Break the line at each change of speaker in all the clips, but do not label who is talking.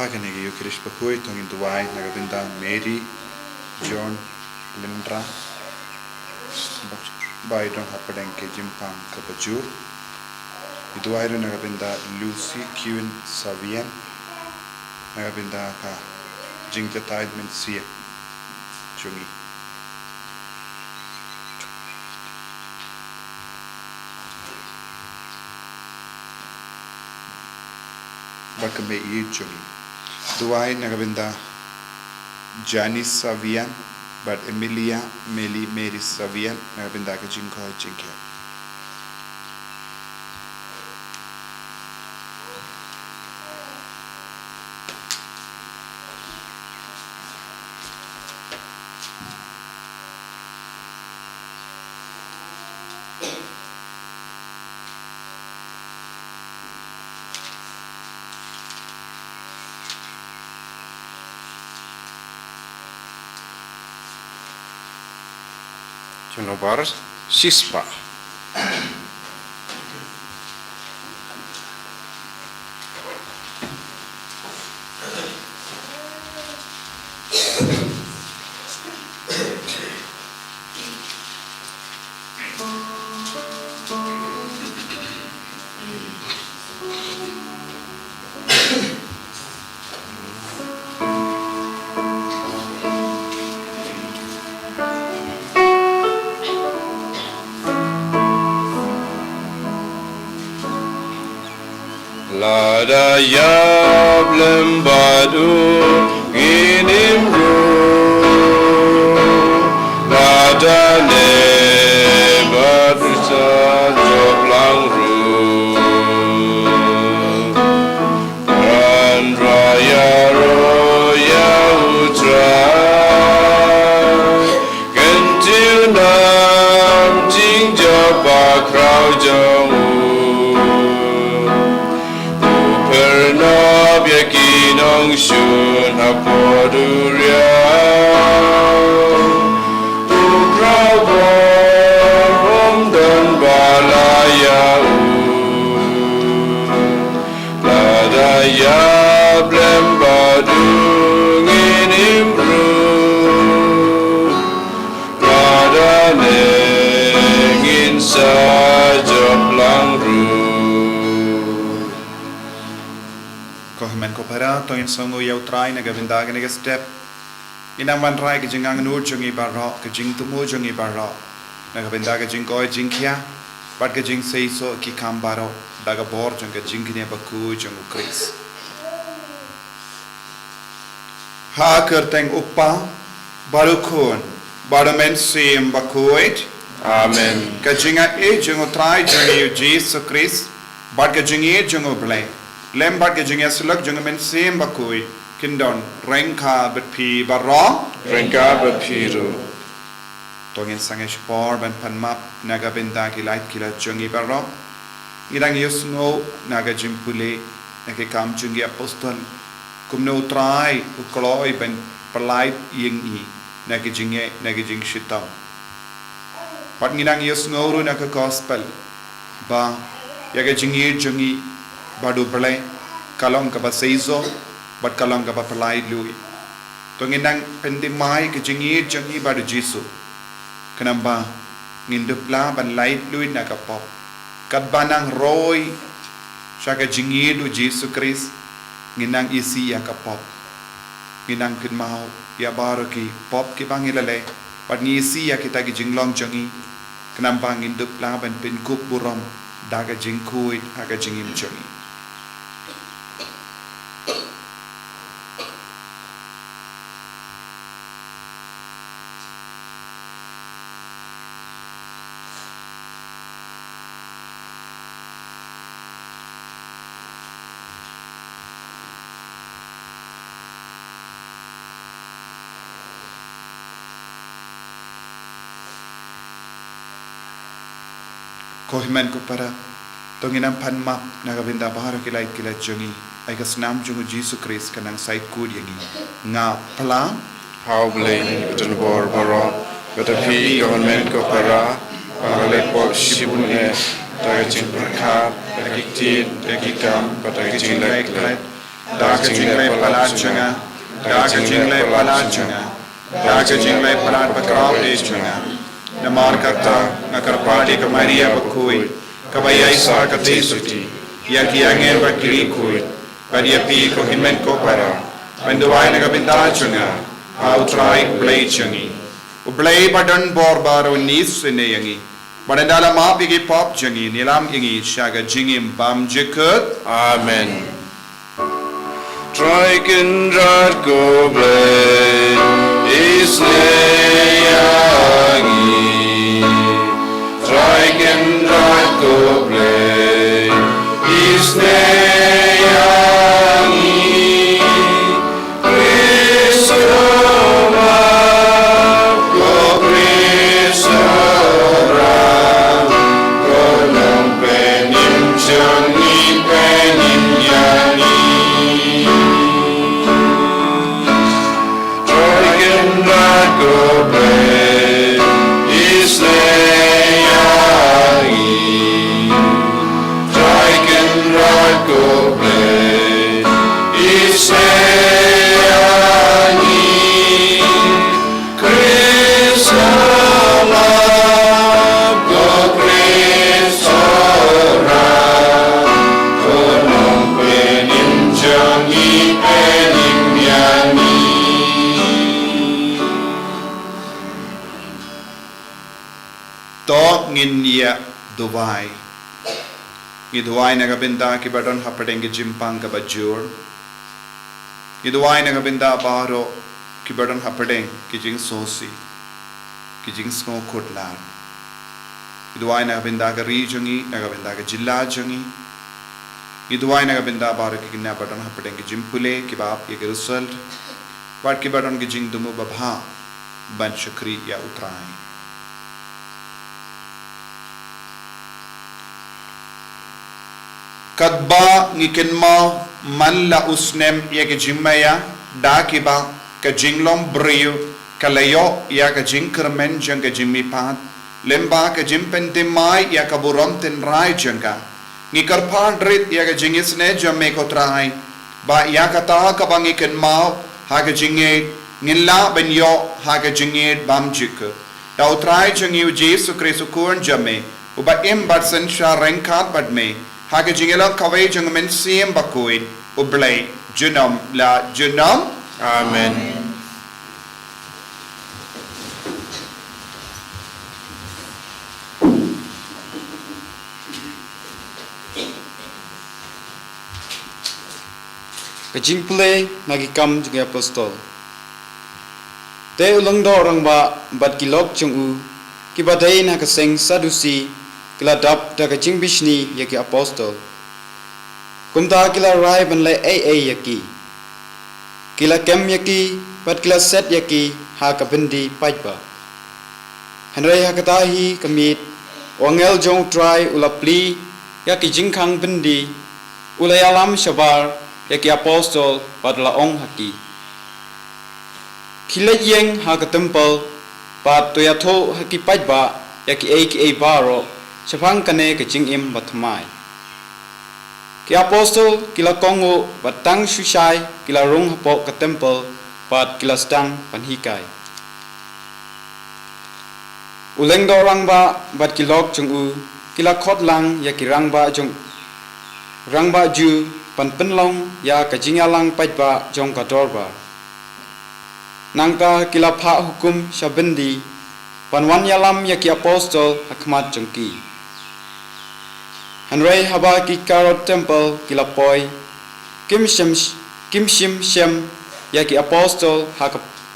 Haganegi Yukirish Bakhuid, Tongin Duai, Nagabinda, Mary, John, Lindra, Baidon Hapadenke, Jimpang, Kapachur, Iduairo Nagabinda, Lucy, Kevin, Savian, Nagabinda, jingtyrwa Sia, Jungi. Bakame Jungi. Duai Nagabinda, Janice Savian, but Emilia, Mary Savian, Nagabinda Jinko Jinke.
Jonobar Sispa. Lada yablem badu ginimru Lada ne badrisa joblang ru Randra roya utra Gentil nam jingtyrwa krau jamu Nongstoin hapoduria Ukrabo romdan balaya Lada yablem badu nginimru Lada nengin sajoblang ru
Kohman Kopara, Toin Songo Yautrai, Nagabinda, and a step. In a man right, Jingang no Jungi Barro, Jing to Mo Jungi Barro, Nagabindaga Jingo Jinkia, but Gajing say so, Kikambaro, Dagabor, Junga Jinkine Baku, Jungu Chris. Haker Tang Uppa, Barukun, Badamen Sim Bakhuid,
Amen.
Kajinga E Jungo Trai, Jungi Jesus Chris, but Gajing E Jungo Blame. Lembat ke jingya selak jungamen sem bakui kindon rengka betpi barong
Rengka berpiru
tongin sangesh por ban panmap naga benda ki light kila jungi barong ngidang yusngo naga jimpule nake kam jungi apostol kumno trai ukloi ban perlait yingi nake jing shitam pat ngidang yusngo ru naga gospel ba yaga jingi jungi Badu pelai kalong kaba seizo, bat kalong kaba pelai lui. Tonginang pendimai kejingi jangi badu Jisu. Kenapa ngindupla ban light lui nakapop. Kadbanang roy syaka jingi du Jisu Kris nginang isi ya kapop. Nginang kinmau ya baru ki pop ki bangilale. Bat ngisi ya kita ki jinglong jangi. Kenapa ngindupla ban pinkup buram daga jingkuit aga jingim jangi. Kohiman ko para tonginang panmap nagabinda bahara kilay jungi ay kasnam jungu Jisu Christ kanang sait kud yangi nga pala
How blame betul bor boro Betapi government ko para Pangalepo shibune Tagajing berkat Dagiktin Dagikam Padagijing lek
daga jingle palat chunga daga jingle palat chunga daga jingle palat bakraw de chunga namar karta nakarpadi ka Maria Bakhuid kabaya isa ka tesuti yaki angel bakiri kuid padia pi ko hinmen ko para penduai nagabinda chunga au try play chungi ublay badan borbaro nis seneyangi badandala ma bigi pop chungi nilam ingi shaga jingim bam jekut
Amen. Trikindrat go blay isneyangi. Trikindrat go blay isneyangi. Kristoma go Kristora go long penim changi penim yani. Trikindrat go blay isneyangi. Trikindrat go blay isneyangi. Kristoma go Kristora go long penim changi penim yani.
to ngin ya duwai ngi duwai nagabinda ki badon hapateng ki jimpang ka bajur ngi duwai nagabinda baro ki badon hapateng ki jing sosi ki jing smo khotlar ngi duwai nagabinda ka regiongi nagabinda ka jilla jungi ngi duwai nagabinda baro ki kinna badon hapateng ki jimpule ki bap ye ki result wat ki badon ki jing dumu babha ban shukri ya utrai kadba ngikin mo man la usnem ya ke jimmaya da kiba ka jinglom brio ka layo ya ka jinkermen jang ka jimmi pat lemba ka jimpen timai ya ka burom tin rai jangka ngikar pandrit ya ka jingis ne jamme ko trai ba ya ka ta ka bangikin mo ha ka jinge ngilla ben yo ha ka jinge bam jik da utrai jangi jesu kristo kurn jamme uba im batsen sha renkat badme Haga jingela kawai jangmen siem Bakhuid ublay junam la junam
Amen.
Kajing pulay nagikam jing apostol. Te ulang do orang ba bat kilok chung u kibaday na kaseng sadusi kila dap da kajing bishni yaki apostol. Kumta kila rai ban lay ay yaki. Kila kem yaki bat kila set yaki ha kabindi pajba. Hanray hakatahi kamit wangel jong try ulapli yaki jingkang bindi ulayalam shabar yaki apostol bat laong haki. Kila yeng ha ka temple bat toyato haki pajba yaki ay baro Chapang kane ke jingim batmai. Ki apostol kila kongo batang shushai kila rung hapok ke temple bat kila stang panhikai. Uleng do rang ba bat kilok chung u kila khot lang ya ki rang ba ju pan penlong ya ka jingalang pait ba jong ka dorba. Nangta kila pha hukum shabendi panwan yalam ya ki apostol hakmat jongki. Hanray haba ki karot temple kila poi kim shim shem ya ki apostol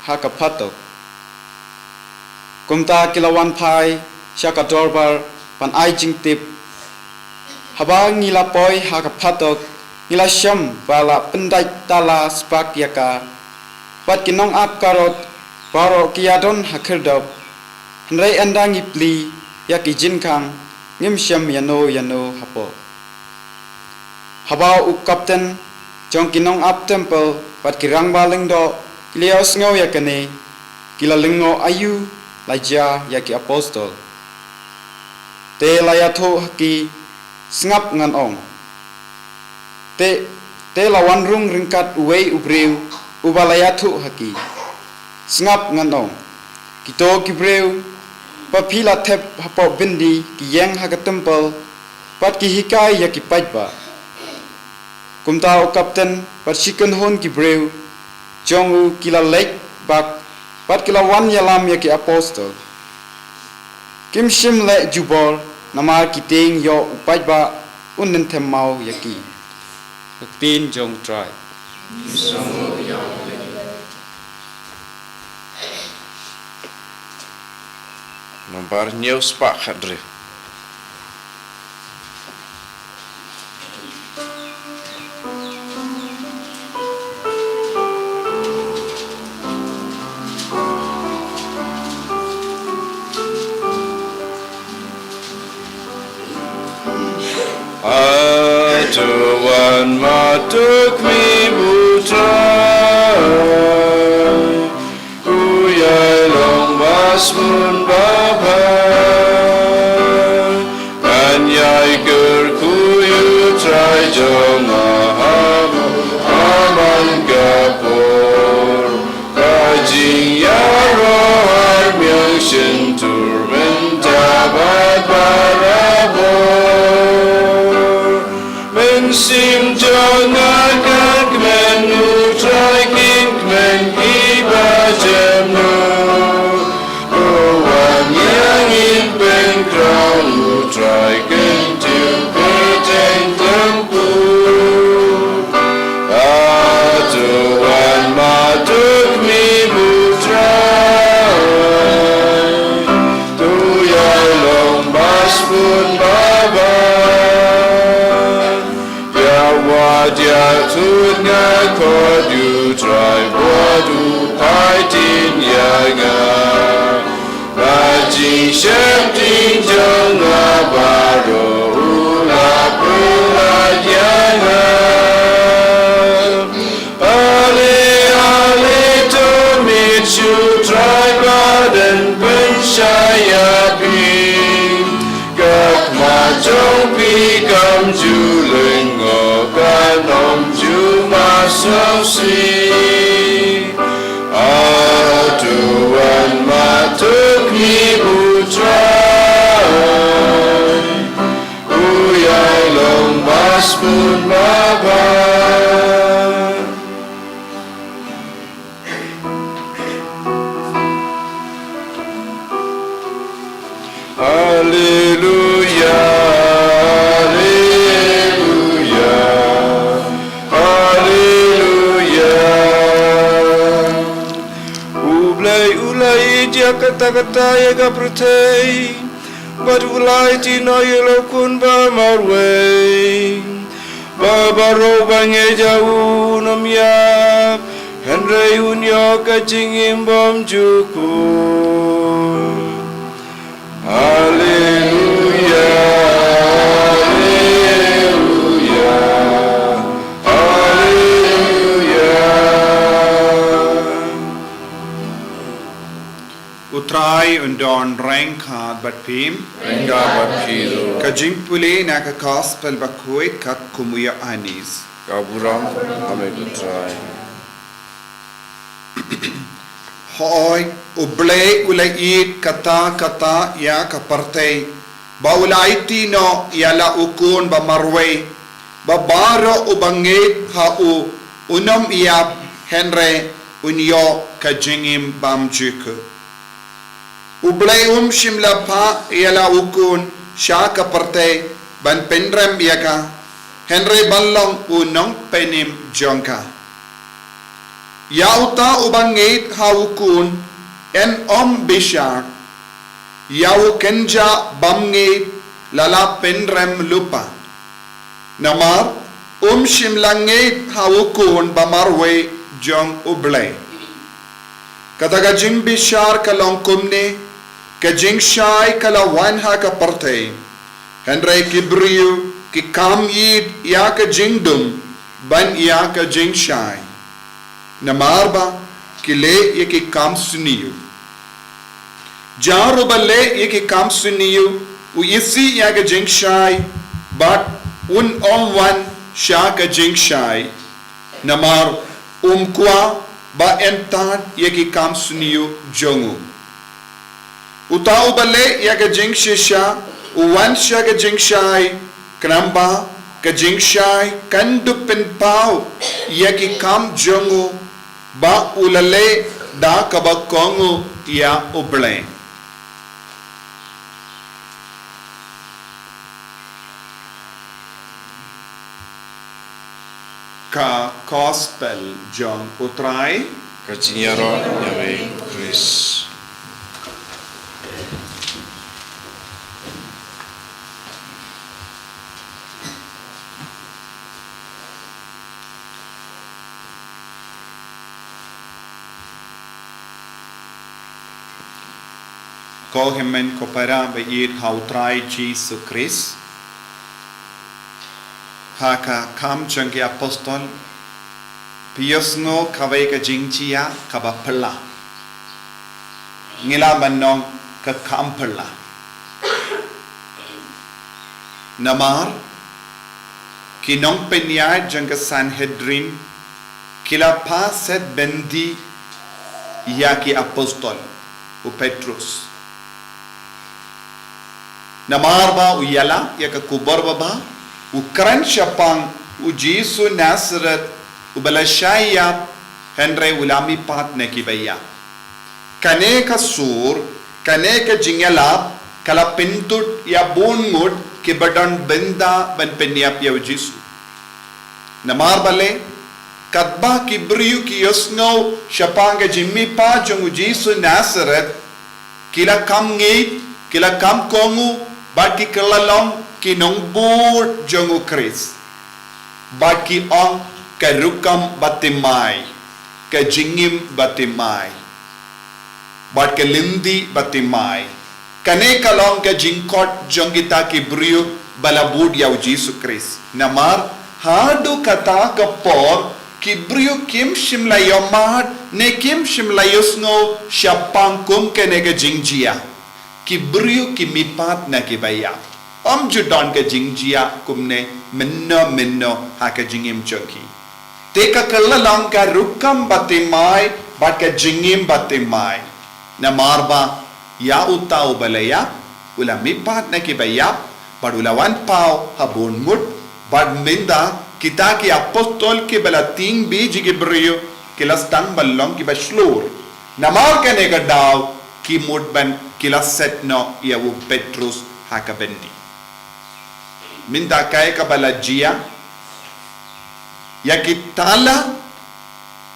hakapatok. Kumta kila wan pai shaka dorbar pan ai jing tip. Haba ngila poi hakapatok ngila shem bala pendai tala spak yaka. Pat kinong ap karot baro kiyadon hakirdop. Hanray andang ipli ya ki jinkang ngim shem yano hapo. Habao up captain jong kinong up temple pat kirang baling do kilios ngaw yakane kila lingo ayu laja yaki apostol. Te layatho haki sngap ngan ong. Te te lawan rung ringkat uwei ubreu ubalayathu haki sngap nganong kito kibreu papila thep hapo bindi ki yang ha temple pat ki hikai ya ki pajba kumtao kapten pat chicken hon kibreu jongu kila lake bak pat kila wan yalam ya ki apostle kim shim le jubol namar kiting yo upajba unnen themau yaki tin jong try
Nombar nhiều spa khadre. Tuan matuk mi butrai Uyai long basmun babai Kan yai ger kuyu trai jong ahamu aman gapor Kajing yaro har myang shin turben tabat barabor Sim jangan kmen nu try kmen iba jemno Kawan yang in crown nu try kentil peteng tempur Atuan matuk mi butrai Tu yai long bas pun baba Dia tut ngai kod you try bodu pai tin yaga Baji shem tin jong abaro ula pula yaga Ale ale to meet you try baden pen shaya pin Gak ma jong pi kam ju lengo Nom cuma sausi Atuan matuk mi butrai Uyai long bas pun babai Hallelujah kata-kata yaga protei badulai tino yelo kun ba marwei babaro bange jauh nomya henry unyo kacingim bom juku haleluya
Utrai undon rengkad bat pim
Renga bapido
Kajimpule naka gospel Bakhuid kat kumuya anis
Kaburam ame gutrai
Hoy uble ulait kata ya kaparte ba ulaiti no yala ukun ba marwe ba baro ubangit ha u unam iyap henre unyo kajingim bamjuku Ublay shimla pa yala ukun sha kaparte ban pendrem yaka Henry Balang unong penim jongka Yauta ubangit ha ukun en bishak Yau kenja bamngit lala pendrem lupa Namar shimlangit ha ukun bamarwe jong ublay Kataga jing bishar kalong kumne Kajing shai kala wanha ka parte Henry kibriu ki kam yid ya ka jingdum ban ya ka jing shai Namarba ki le ye ki kam suniyu Jaru ba le ye ki kam suniyu U isi ya ka jing shai But un wan sha ka jing shai Namar umkwa ba entad yaki kam suniu jongu. Utau bale yaga jingshisha uwan shaga jingshai knamba ka jingshai kandupin pau yaki kam jongu ba ulale da kabakongu ya uble. Ka gospel John utrai
ka jingtyrwa yawe Chris.
ko hemen ko para ba ir hautrai Jesus Christ. Haka kam jangki apostol piosno kawai ka jingchia kaba pela ngila banong ka kam pela namar kinong penyai jangka Sanhedrin kila paset bendi yaki apostol u Petrus namar ba uyala yaka kubar ba Ukran syapang ujisu Nazareth ubalashaya Henry ulami pat na kibaya. Kane ka sur, kane ka jingalap, kala pintut ya bunngud kibadan benda ban penyap ya ujisu. Namar bale, katba kibriyu kiyosngaw syapang ka jimmi pa jong ujisu Nazareth, kila kam ngit, kila kam kongu, baki kalalong, kinong bur jongu Chris baki ong karukam batimai ka jingim batimai bat ka lindi batimai kane kalong ka jingkot jongita ki brio balabud yaw Jesus Chris namar hadu kata ka por ki brio kim shimla yomat ne kim shimla yosngo syapang kum kene ka jingjia ki brio ki mipat na ki baya Judan ka jingjia kumne minno ha ka jingim chonki. Teka kalalang ka rukam batimai bat ka jingim batimai. Na marba ya utau balaya ula mipat na kibaya bad ulawan pau habun mut bad minda kita ki apostol ki balating biji ki brio kilas tang balong ki baslur. Namar ka ne ka daw ki mudban kilas setno ya u Petrus ha ka bendi. Minta kaya kabalajia ya kitala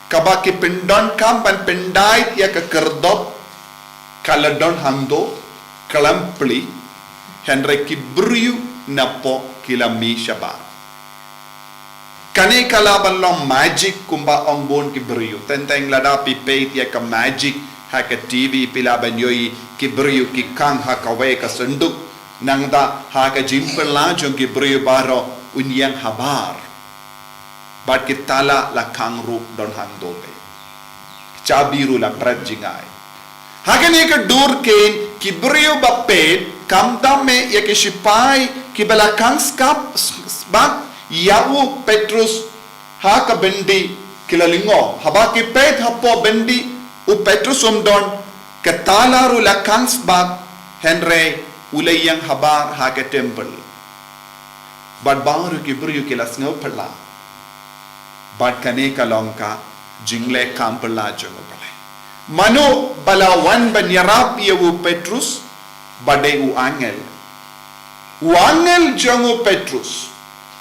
kabaki pendon kampan pendai ya ke kerdop kaladon hando kalampli henry kibriu napo kilami syaba kane kalaban long magic kumba ongbon kibriu tenteng lada pipet ya ke magic ha ke TV pilaban yoi kibriu ki kang ha kawe ka senduk nangda ha ka jimpel la jong ki brio baro unyang habar bat kitala la kangru don hando pe chabiru la prajingai ha ka ne ka dur ken ki brio bapet kamta me ya ke sipai ki bala kang skap ba yawu Petrus ha ka bendi kilalingo haba ki pet hapo bendi u Petrus umdon katala ru la kang bak Henry ulayang habar ha ke temple but baru ki brio kilas ngau pala but kane kalongka jingle kampala jongo pala mano balawan banyarap yewu Petrus bade u angel jongo Petrus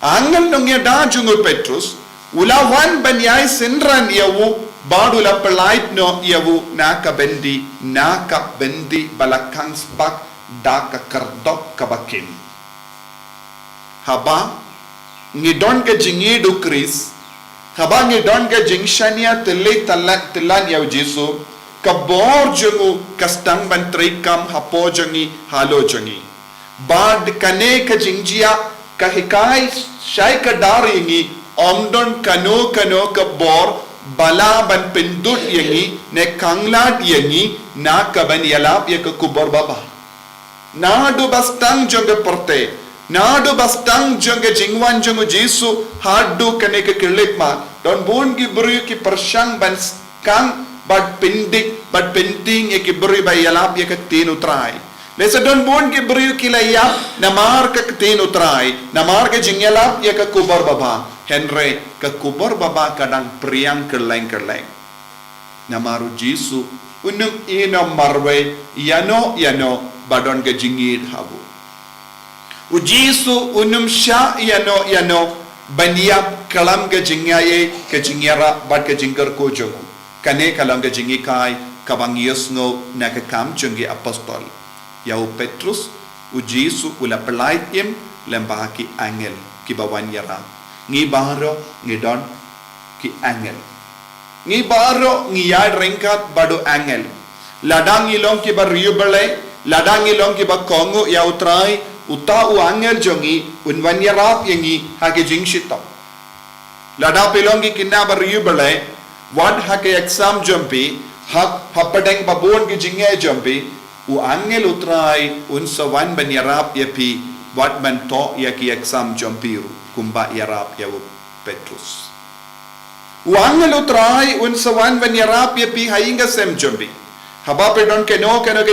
angel nongya da jongo Petrus ulawan banyai senran yewu badula pelait no yewu naka bendi balakang spak daka kardok kabakin haba ngidon ke jingidu Chris haba ngidon ke jingshania telan yaw Jesu kabor jongu kastang bantrikam hapo jongi halo jongi bad kane ka jingjia kahikai shai kadaringi omdon kano kabor bala ban pendut yangi ne kanglat yangi na kaban yalap ya kubar baba Nadu bastang jonge porte Nadu bastang jangga jingwan jangu Jesu hadu kane ke kilik ma. Don bun ki beri ki persang ban kang bad pendik bad penting e ki beri bay yalap ye ke tinu trai. Lesa don bun ki beri ki layap namar ke tinu trai. Namar ke jingyalap ye ke kubar baba. Henry ke kubar baba kadang priang kerleng. Namaru Jesu unum ino marwe yano badon ke jingid habu. Ujisu unum sya yano baniap kalam ke jingaye ke jingyara bad ke jingker ko jongu kane kalam ke jingikai kabang yesno na ke kam jongi apostol yau Petrus ujisu ula pelait im lembah ki angel ki bawan yara ngi baro ngi don ki angel ngi baro ngi yai ringkat bado angel ladang ilong ki bariu bale ladang ilong ki bakongu yau trai uta u angel jongi unwan yarap yengi hake jingshito lada pelongi kinna bariu bale wad hake exam jumpi hak hapadeng babon ki jingye jumpi u angel utrai un sawan ban yarap yepi wad ban to yaki exam jumpiru kumba yarap yawu Petrus u angel utrai un sawan ban yarap yepi hainga sem jumpi haba pedon ke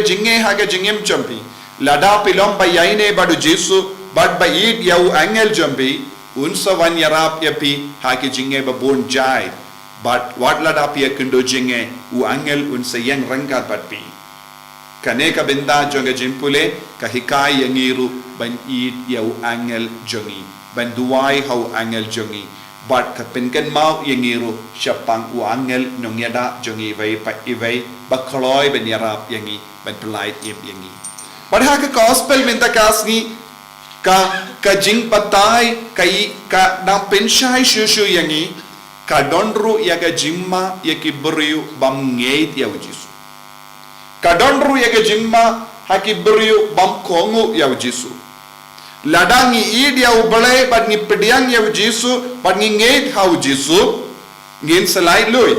jingye hake jingem jumpi lada pilom bayaine badu Jesu bad bayid yau angel jambi unsa wan yarap yapi haki jinge babon jai but what lada pia kundo jinge u angel unsa yang rangkat batpi kane ka benda jonga jimpule ka hikai yangiru ban id yau angel jongi ban duai hau angel jongi but ka penken mau yangiru syapang u angel nongyada jongi vai pa ivai bakloi ban yarap yangi ban pelait yangi padahal ke gospel minta kasni ka jing patai kai ka dang penshai shushu yangi ka donru ya ka jimma ya ki beriu bam ngeit ya Jesu ka donru ya ka jimma ha ki beriu bam kongu ya Jesu ladangi id ya ubale bad ni pediang ya Jesu bad ni ngeit ha Jesu ngin salai lui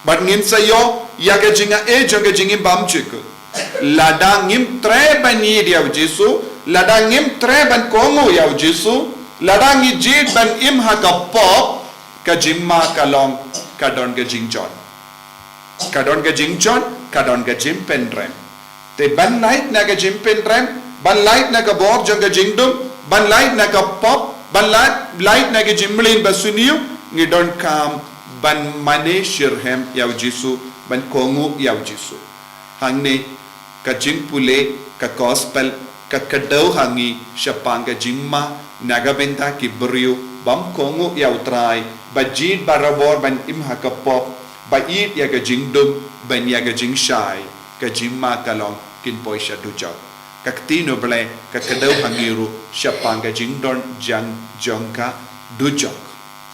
bad ngin sayo ya ka jinga e jonga jingim bam chiku ladangim tre bani dia Jesu ladangim tre ban kongu ya Jesu ladangi jid ban im hakapop ka jimma kalong kadon ke jingjon kadon ke jimpen rem te ban light na ke jimpen rem ban light na ka bor jong ke jingdum ban light na ka pop ban light na ke jimlin basuniu ngi don kam ban mane shirhem ya Jesu ban kongu ya Jesu hangne ka jingpule ka gospel ka kadau hangi syapang ka jingma nagabenta ki beriu bam kongu ya utrai bajid barabor ban imha ka pop bait ya ka jingdum ban ya ka jingshai ka jingma kalong kin poisha dujak ka ktino ble ka kadau hangiru syapang ka jingdon jang jongka dujak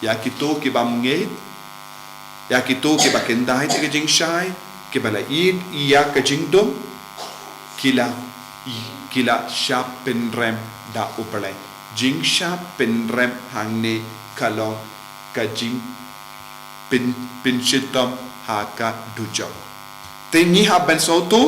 ya kitu ki bam ngeit ya kitu ki bakendai ka jingshai ki balait iya ka jingdum kila sharp pen rem da upale jing sharp pen rem hangne kalong ka jing pin shitom haka dujok tingi haben sotu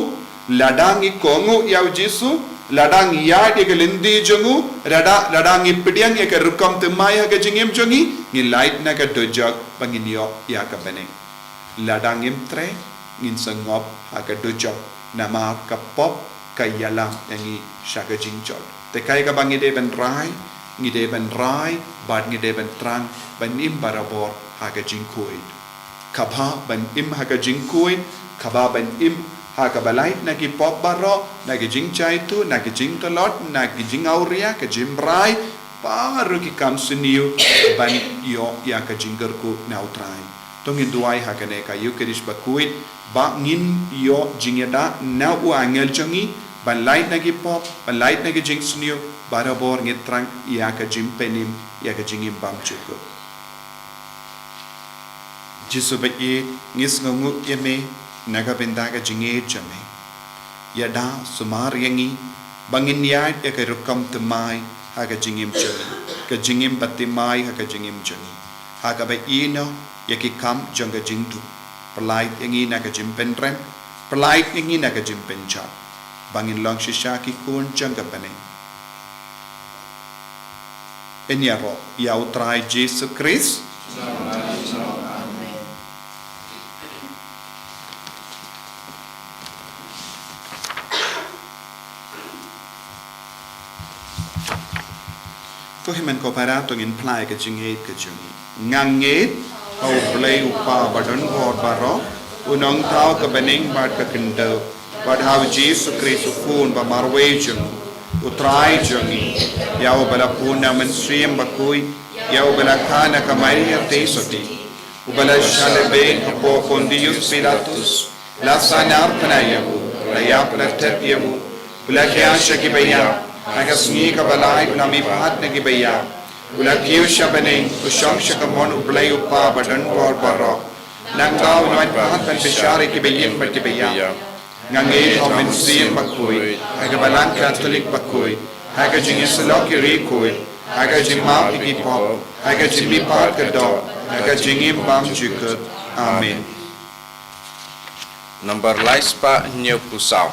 ladangi kongu ya Jesu ladang ya ke lindi jongu ladang ipdiang ya ke rukam temai ka jingem jongi ni light na ka dujok bangin yo ya ka bene ladang tre ngin sangop haka dujok nama kapop kayalam yangi syaka jingchol te kai ka bangi de ben rai ngi de ben rai bad ngi de ben trang ban im barabor haga jingkuid kabha ban im haga jingkuid kaba ban im haga balait na ki pop baro na ki jingchai tu na ki jingtolot na ki jingauria ka jimbrai paru ki kam suniu ban yo ya ka jinggerku nautrai tongin duai haga ne ka yukerish Bakhuid ba ngin yo jingeda na u angel jongi ban light na ki pop ban light na ki jing sunio barabor ngetrang ya ka jimpenim ya ka jingim bam chuko Jesu ba ye ngis ngongu yeme naga benda ka jinge jame ya da sumar yangi bangin ya ka rukam temai ha ka jingim jongi ka jingim batimai ha ka jingim jongi ha ka ba ino ya ki kam jonga jingdu pelait yangi naga jimpen rem pelait yangi naga jimpen chat bangin long shisha ki kun jangga bane Enyaro, Yau Trai Jesus Christ. Có himen ko para tong in plai ka jingit ka jungi ngangit au play upa badon or baro unong tao ka bening bad ka kindo bad how Jesus Christ phone ba marwejung utrai jungi yao bala puna menstream bakui yao bala kana ka maria tesoti ubala shalebe ko kondius pilatus la sanar panayamu la platet yamu bala kya shakibaya Naga Sngi ka balay unami pahat na gibaya. Ula kiyo siya banay usyang siya kamon ublay upa badan por barok. Nang tao unaway pahat ban bisyari kibayin bagibaya. Ngangay o mensiyan Bakhuid. Haga Balang Catholic Bakhuid. Haga jing isalok irikuid. Haga jing mao igipop. Haga jing mipal kadot. Haga jing imbam jukut. Amen.
Number lais pa nyo pusaw.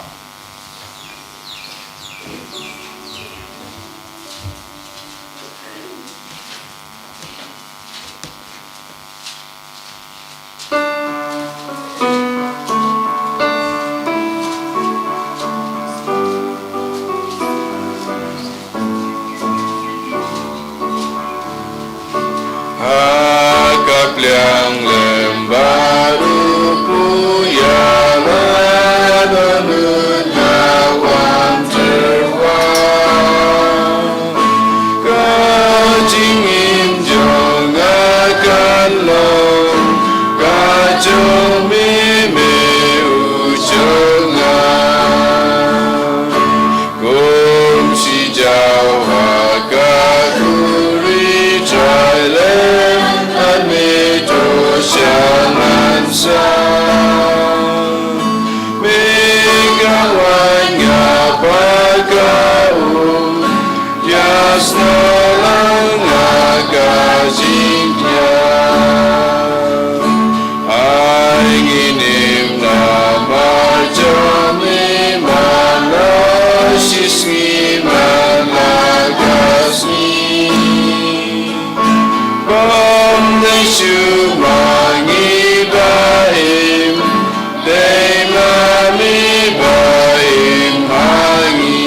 Yang lembaru puya ladanun lawan terwa kajingin jong akan long kajong mime ujongan kum si jawa kakuri Thailand Jangan sang megawanya pagau yasnalang agaziknya ainginim nama jami malasisni malagasni Bamdai Shumangi Baim Daimami Baim Hangi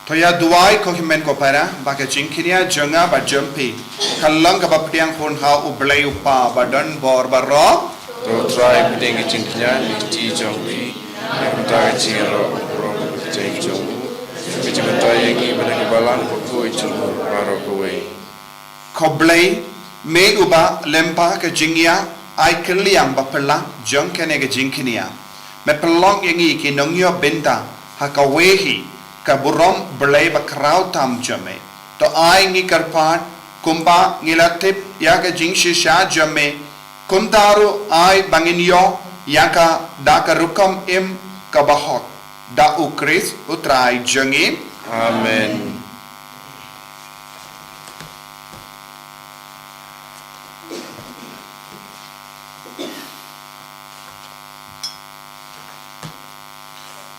Toya duai ko himen ko para baka jingkinia jonga ba jumpi kallang ka baptiang hon ha ublay upa badan bor barok
To try putting it in Kenya, Ti Jongpi, Nakuta Chiro, Jake Jongu, which is a Taïew, but a Balang, Bakhuid, Barokaway.
Koblay me uba lempa ka jingia ai kiliam ba pala jong kene ka jingkinia me pelong yangi ki nongyo benda hakawehi ka burom blay ba kraw tam jame to ai ngi karpat kumba ngilatip ya ka jingshi sha jame kundaru ai banginyo yaka daka rukam im kabahok da ukris utrai jangi
Amen.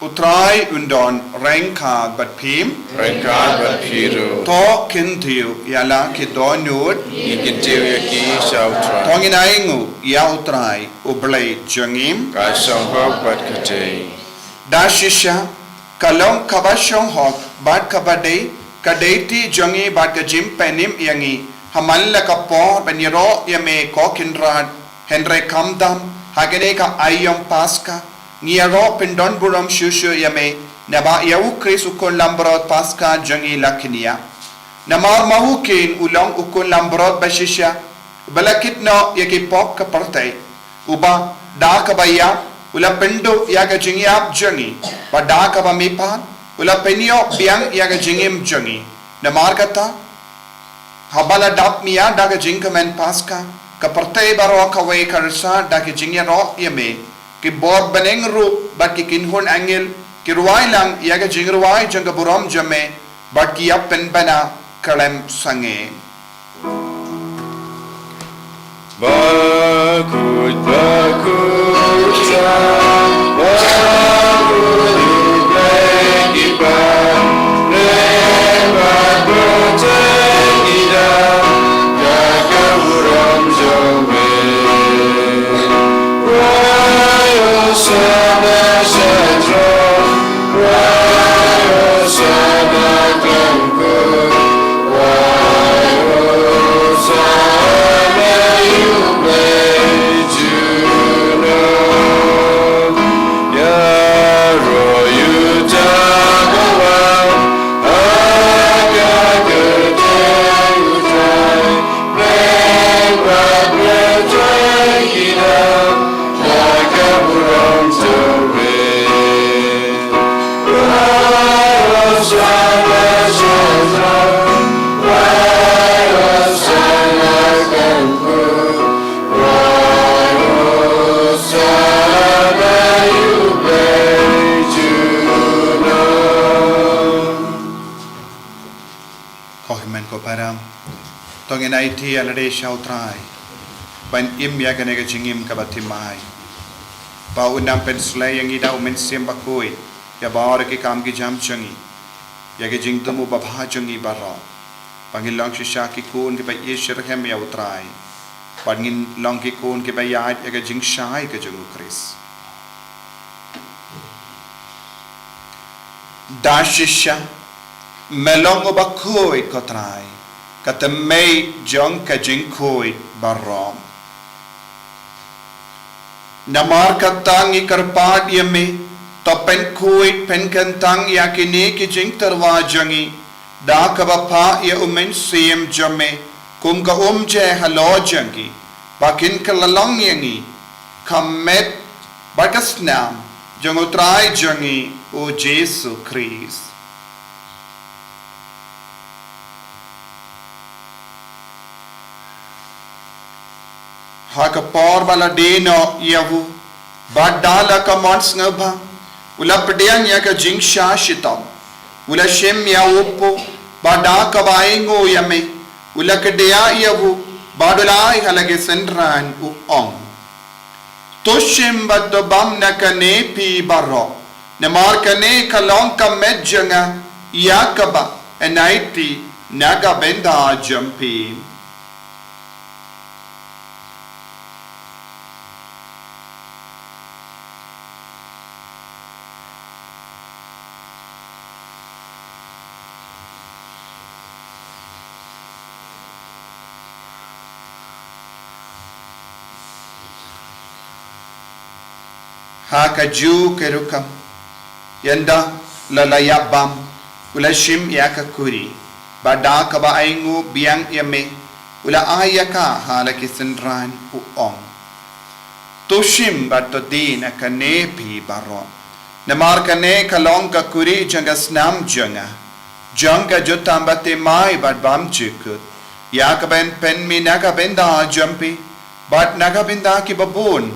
utrai undon rengka bat pim
Rengkad bat piru.
to kintiu yala ki donut
Ikin tiwi ki shautra.
tongin aingu ya utrai ublay jangim
Kasong hok bat kate.
dashisha kalong kabashong hok bat kabade kadeti jangi bat kajim penim yangi hamalla kapo beniro yame kokinrad henry kamdam hagene ka ayom paska Niaro pindon buram shushu yame naba yau kris ukun lambrot Paskha jangi lakinia namar mahukin ulang ukun lambrot bashisha balakit no yaki pok kapartay uba da kabaya ula pindo yaga jingi ap jangi ba da kabamipa ula penyo biang yaga jingim jangi namar kata habala dap miya daga jingkamen Paskha kapartay baro kaway karsa daga jingi ro yame ki bor baneng ru bat ki kinhun angel ki ruwai lang yaga jingruwai janga buram jame bat ki ap pen bana kalem sange
Bakhuid, Bakhuid,
ti alade shautrai ban im ya kane ga jingim ka batimai pa unam pen slay yang ida umen sim Bakhuid ya bar ke kam ki jam changi ya ke jingtumu babha changi barra pangil lang shisha ki kun ke ba yeshir hem ya utrai pangin lang ki kun ke ba ya ke jing shai ke jungu Chris dashisha melong Bakhuid kotrai kata mei jong ka jing Bakhuid barram namar katang ikarpad yame to pen Bakhuid pen kantang yakini ki jingtyrwa jangi da ka Phah ya umen sim jame kum ka je halo jangi bakin ka lalong yangi kamet bakasnam jangutrai jangi o Jesus Christ haka por bala deno yavu badala ka mons ngaba ula pediang ya ka jing shashitam ula shem ya upo bada ka baingo yame ula kedea yavu badulai halage sendran u ong toshim badobam na kane pi baro namar kane kalong ka medjanga yakaba enaiti naga benda jampi haka ju kerukam yanda lalaya bam ula shim yaka kuri bada ka ba aingu biang yame ula ayaka halaki sendran u ong to shim bato din akane pi baro namar kane kalong ka kuri janga snam janga jotambate mai bad bam chikut yaka ben pen mi naga benda jampi bat naga benda ki babon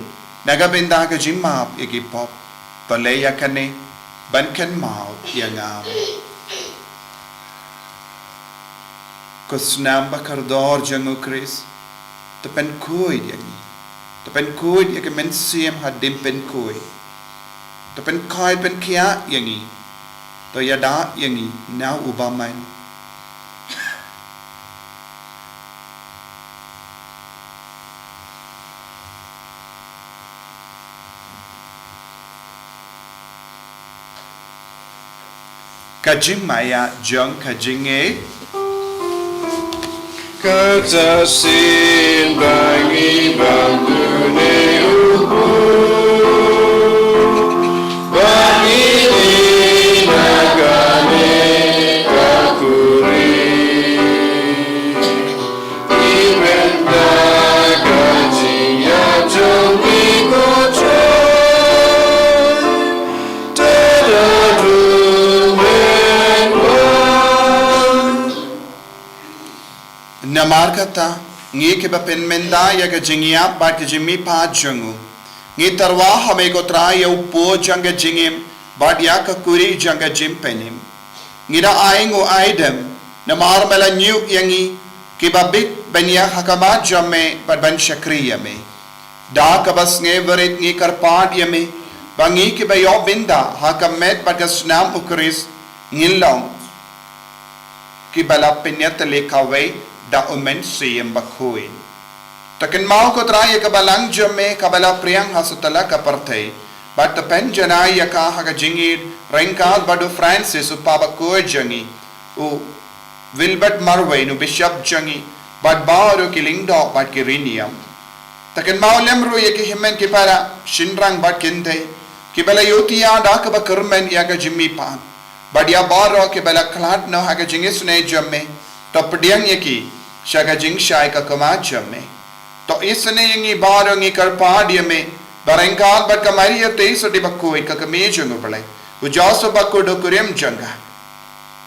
nagabinda ka jimap igipop palaya kane bankan mau yangam kusnam bakardor jangu Chris to pen Bakhuid yangi to pen Bakhuid yake men siem hadim pen Bakhuid to pen kai pen kia yangi to yada yangi now ubaman kajing maya jong kajing
Katasin bangi bangune ubu bangi nagane kakuri ibenda kajing ya jongi kochoy teradu
namar kata ngi ke ba pen menda ya ka jingia ba ke jimi pa jangu ngi tarwa hame ko tra ya upo janga jingim ba dia ka kuri janga jim penim ngi da aingo aidem namar mala new yangi ke ba bit benya hakama jamme ba ban shakriya me da ka bas nge verit ngi karpad yame ba ngi ke ba yo binda hakamet ba ka snam ukris ngilong ki bala penyat lekawe da umen siem Bakhuid takin mau ko trai ka Balang jamme ka bala priang hasutala ka partei but the pen janai ka ha jingid renkal badu Francis upa Bakhuid jangi u Wilbert Marway no bishop jangi but baru kiling do but kirinium takin mau lemru ye ki himen ki para shinrang but kinte ki bala yotia da ka bakurmen ya ka jimmi pan but ya baro ki bala klat no ha ka jingis ne jamme top diang ye ki shaga jing shai ka kama jamme to isne yangi baro ngi karpad yame barengkal bat kamari te so di Bakhuid ka kame jungu bale u jaso Bakhuid kurem janga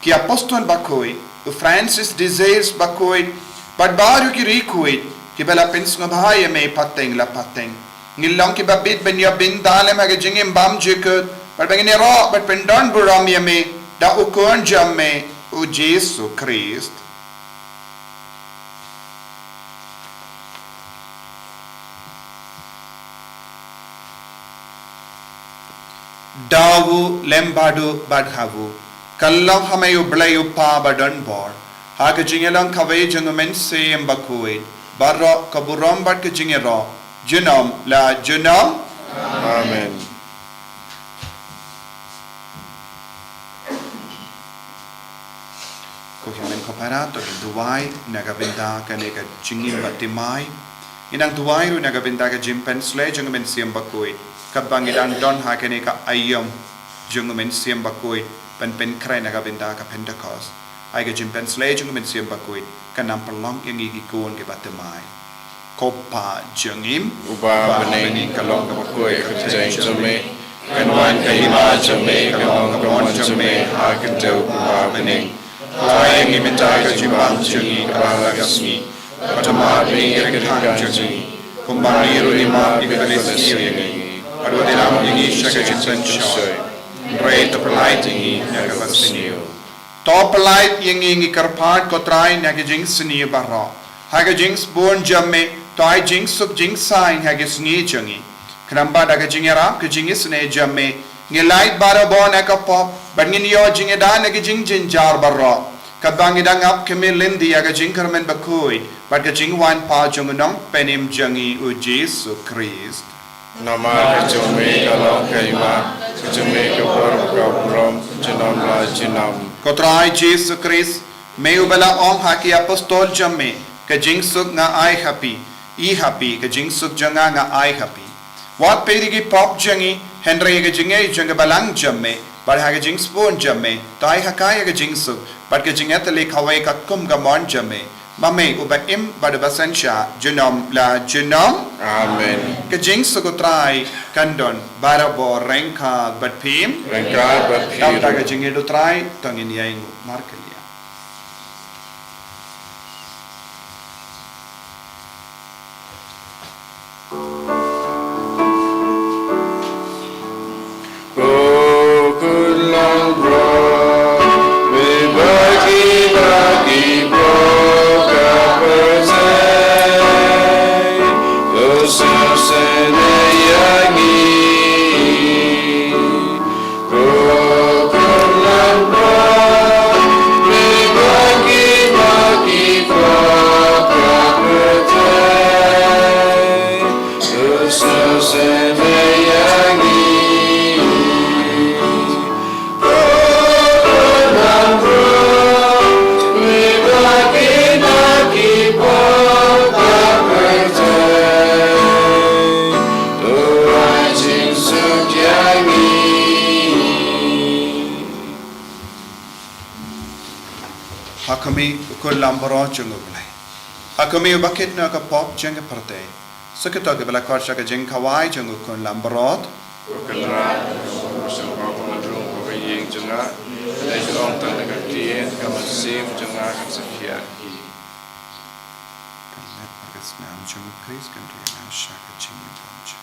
ki apostol Bakhuid u Francis desires Bakhuid but baru ki Bakhuid ki bala pens ngabhaye me pateng la pateng ngilong ki babit ben ya bin dalem ha jingim bam jikut but bangine ro but pendon buram yame da u kon jamme u Jesus Christ dawu lembadu badhavu kallam hamayu blayu pa badan bor haka jingelang kawai jangumen sem Bakhuid barro kaburam bad ke jingero junam la junam
Amen.
ko himen kopara to duwai nagabenda kaneka jingim batimai inang duwai ru nagabenda ka jimpen sle jangumen sem Bakhuid kabangidang don hakene ka ayam jangumen sem Bakhuid pen krai nagabenda ka Pentecost ai ka jimpen sle jangumen sem Bakhuid kanam perlong yang igi kuon ke batimai kopa jangim
Uba bening kalong kapakui kerjain jome kanwan kahima jome kalong kawan jome hakentau uba bening Taïew minta kejimbang jengi kepala kasmi Patama bening kedekan jengi Kumbang iru lima iblis yengi Adu dilam yengi syaka jitsen choy Ray tepelai jengi naga pasiniu Topelai yengi karpat kotrai naga jing seni barra Haga jings born jamme Taïew jing suk jing sign haga Sngi jengi Kenamba daga jingera ke jingis ne jamme ngilait bara bon akapop bangin yo jingeda naga jing jinjar barra kabangidang ap kemilindi aga jingkarmen Bakhuid but ka jingwan pa jungunong penim jangi u Jesu Christ Nama kejome kalong kahima kejome kepor kabrom jenam la jenam
kotrai Jesu Christ meu bala om haki apostol jamme ka jing suk nga ai happy ka jing suk janga nga ai happy wat perigi pop jangi Henry ga jingai janga balang jamme but haga jing spoon jamme tai hakai ga jing suk but ka jingat le khawai ka kum ga mon jamme mame uba im bad basansha junom la junom
Amen.
ka jing suk trai kandon barabo renka but pim
Rengkar
tam ta ga
berpiru
jingai do trai tangin yang markelia Hakami ukul lamboro jungu belai. Hakami ubakit na ka pop jenga parte. Sakito ke bela korcha ka jeng kawai jungu kun lamborot.
Kenra Sembah pengadung Pembiying jengah Dan jurong tang negara kien Kamasim jengah Katsakiat
Kan let bagas nam jungu Chris kan dia na shaka jingu bonja.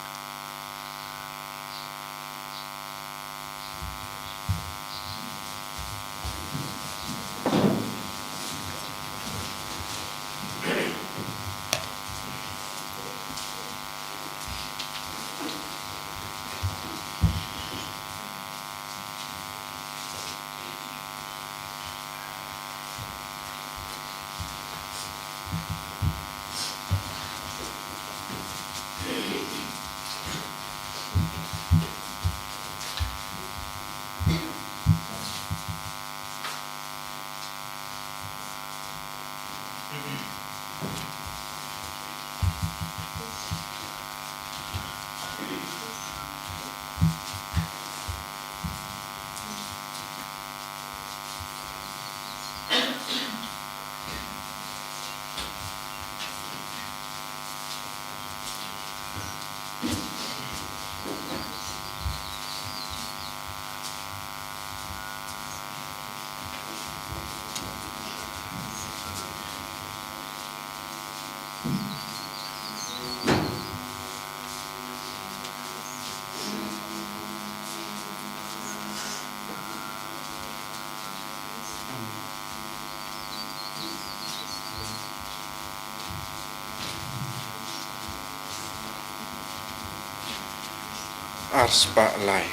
Arspa Lai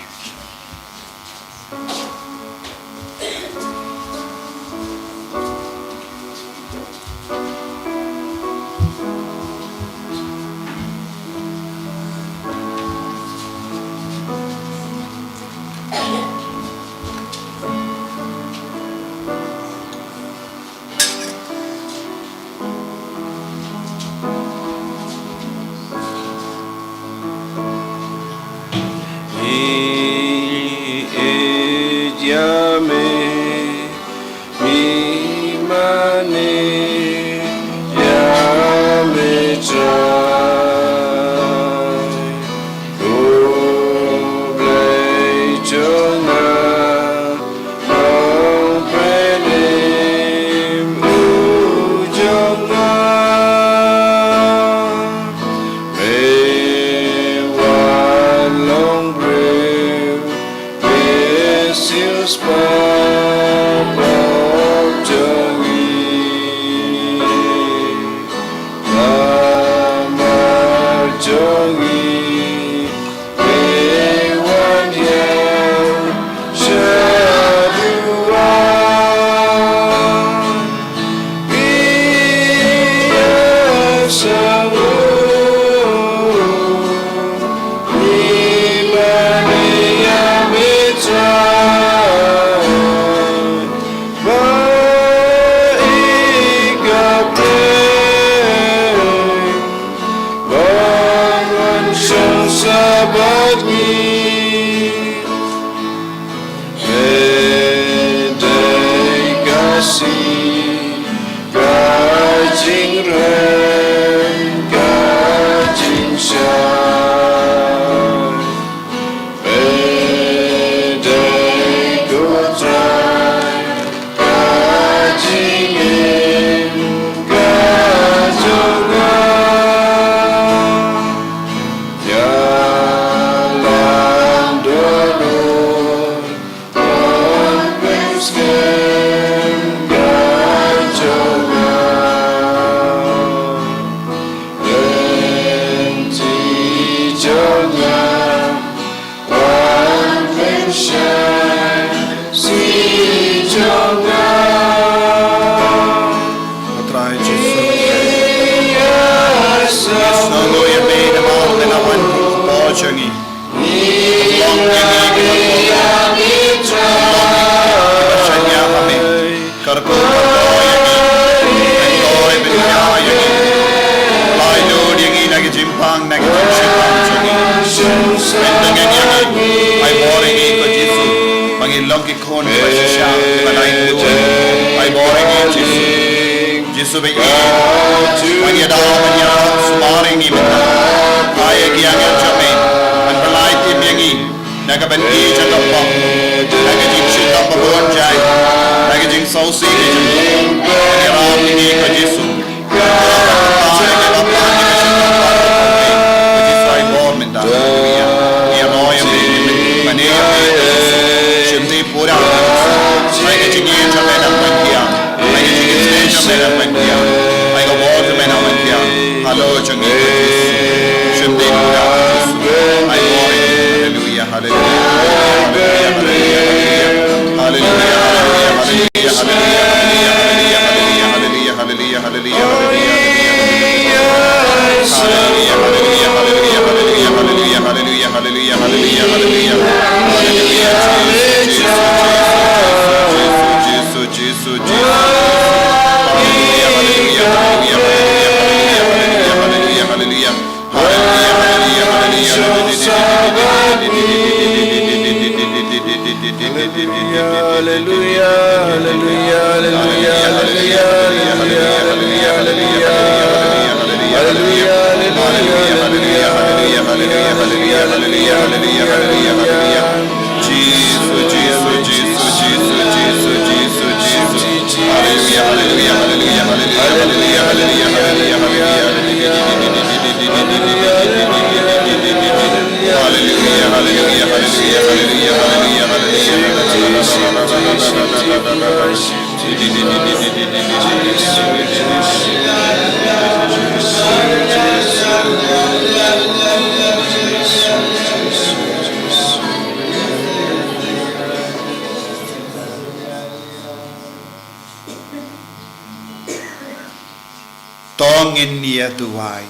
dongin nia tuai.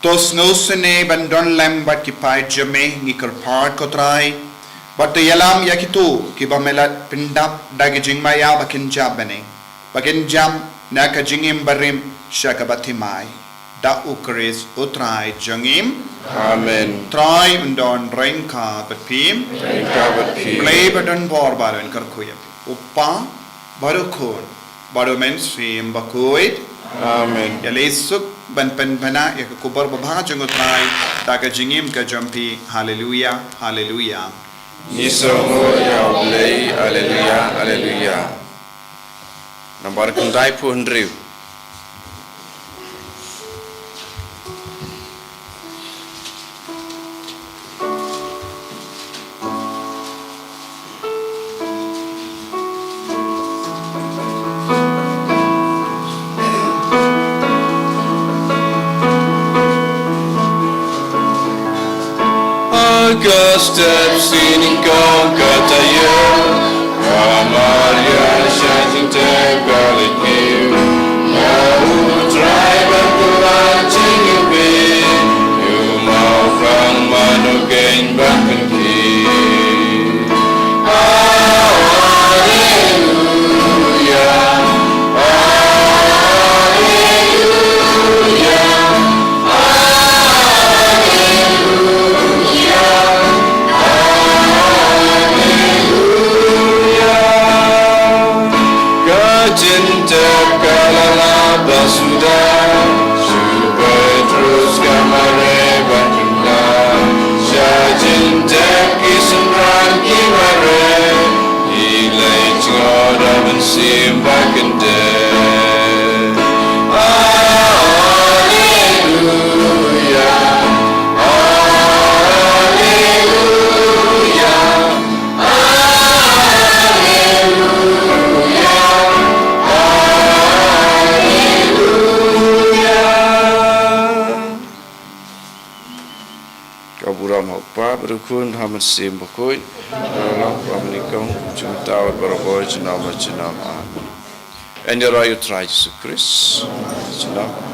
Tos ngusene bandon lem bat kipai jame ngikar part kotrai bat yalam yakitu kiba melat pindap dagi jingmaya bakin jabane bakin jam naka jingim barim shakabatimai da ukris utrai jangim
Amen.
trai undon rengka batpim
Rengka batpim.
play badon bor baron karkuyap uppa barukun baru mainstream Bakhuid
Amen.
Yalisuk ban penbana ya kubar babha jangutrai taga jingim ka jampi hallelujah hallelujah
Nisomo ya ulei. Hallelujah. Hallelujah. Nambar kundai pun riu.
Steps in kau Taïew, Maria jingtyrwa you. Now drive and go watching you be. You Mawkhlam manu gain back and keep. Hallelujah, hallelujah. Jingtyrwa basuda, super terus kamare bakunda. Jingtyrwa kisenran kimare, ilai cengoda mensim bakunda. Hallelujah, hallelujah,
Kaburam hokpa berukun hamad sim Bakhuid. Allah pamenikong jumtawat baraboy jenama. Amen. And your right to try Jesus Christ. Jenama.